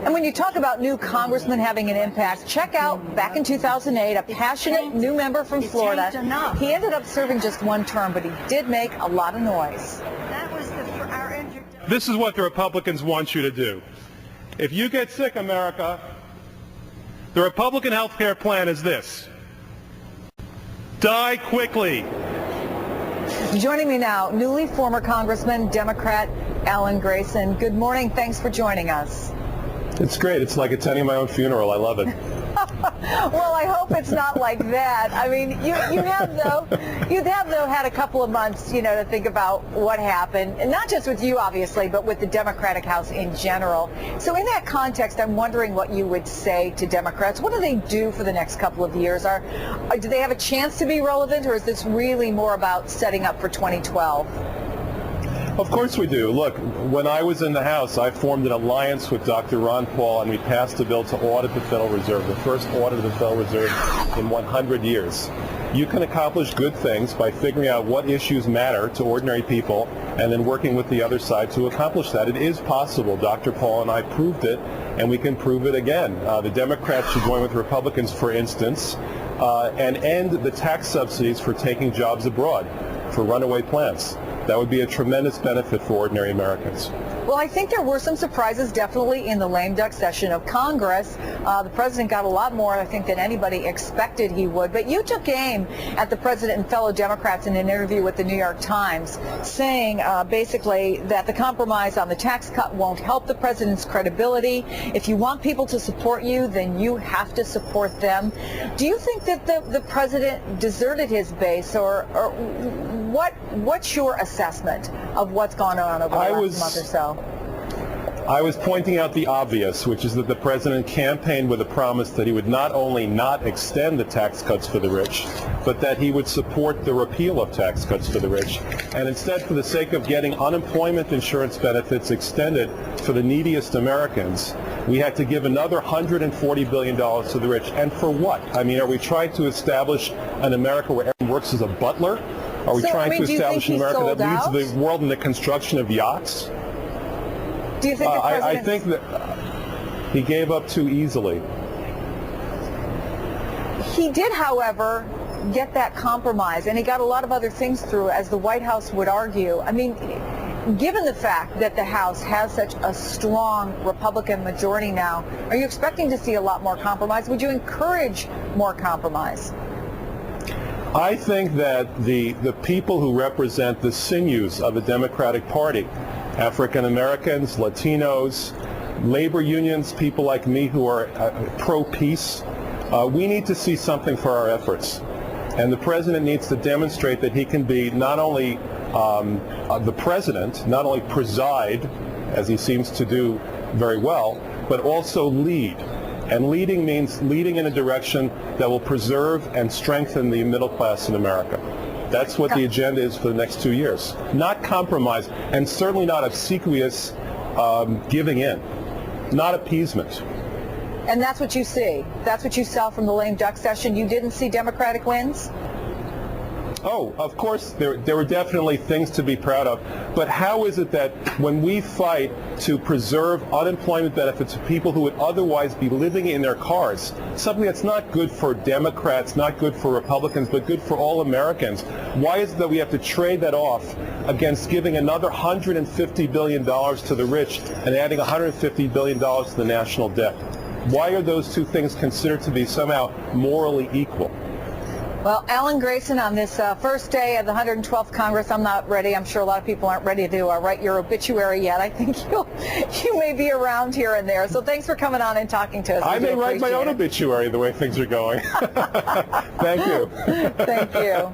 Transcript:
And when you talk about new congressmen having an impact, check out back in 2008, a passionate new member from Florida. He ended up serving just one term, but he did make a lot of noise. This is what the Republicans want you to do. If you get sick, America, the Republican health care plan is this: die quickly. Joining me now, newly former Congressman, Democrat Alan Grayson. Good morning. Thanks for joining us. It's great. It's like attending my own funeral. I love it. Well, I hope it's not like that. I mean, you have though had a couple of months, to think about what happened, and not just with you, obviously, but with the Democratic House in general. So in that context, I'm wondering what you would say to Democrats. What do they do for the next couple of years? Do they have a chance to be relevant, or is this really more about setting up for 2012? Of course we do. Look, when I was in the House, I formed an alliance with Dr. Ron Paul, and we passed a bill to audit the Federal Reserve, the first audit of the Federal Reserve in 100 years. You can accomplish good things by figuring out what issues matter to ordinary people and then working with the other side to accomplish that. It is possible. Dr. Paul and I proved it, and we can prove it again. The Democrats should join with Republicans, for instance, and end the tax subsidies for taking jobs abroad, for runaway plants. That would be a tremendous benefit for ordinary Americans. Well, I think there were some surprises definitely in the lame duck session of Congress. The president got a lot more, I think, than anybody expected he would. But you took aim at the president and fellow Democrats in an interview with the New York Times, saying basically that the compromise on the tax cut won't help the president's credibility. If you want people to support you, then you have to support them. Do you think that the president deserted his base, or what's your assessment of what's gone on over the last month or so? I was pointing out the obvious, which is that the president campaigned with a promise that he would not only not extend the tax cuts for the rich, but that he would support the repeal of tax cuts for the rich. And instead, for the sake of getting unemployment insurance benefits extended for the neediest Americans, we had to give another $140 billion to the rich. And for what? I mean, are we trying to establish an America where everyone works as a butler? Are we trying to establish an America that leads the world in the construction of yachts? Do you think the president... I think that he gave up too easily. He did, however, get that compromise, and he got a lot of other things through, as the White House would argue. I mean, given the fact that the House has such a strong Republican majority now, are you expecting to see a lot more compromise? Would you encourage more compromise? I think that the people who represent the sinews of the Democratic Party, African Americans, Latinos, labor unions, people like me who are pro-peace, we need to see something for our efforts. And the president needs to demonstrate that he can be not only the president, not only preside, as he seems to do very well, but also lead. And leading means leading in a direction that will preserve and strengthen the middle class in America. That's what the agenda is for the next 2 years. Not compromise, and certainly not obsequious giving in, not appeasement. And that's what you see. That's what you saw from the lame duck session. You didn't see Democratic wins? Oh, of course, there were definitely things to be proud of. But how is it that when we fight to preserve unemployment benefits of people who would otherwise be living in their cars, something that's not good for Democrats, not good for Republicans, but good for all Americans, why is it that we have to trade that off against giving another $150 billion to the rich and adding $150 billion to the national debt? Why are those two things considered to be somehow morally equal? Well, Alan Grayson, on this first day of the 112th Congress, I'm not ready. I'm sure a lot of people aren't ready to write your obituary yet. I think you may be around here and there. So thanks for coming on and talking to us. I may write my own obituary the way things are going. Thank you. Thank you.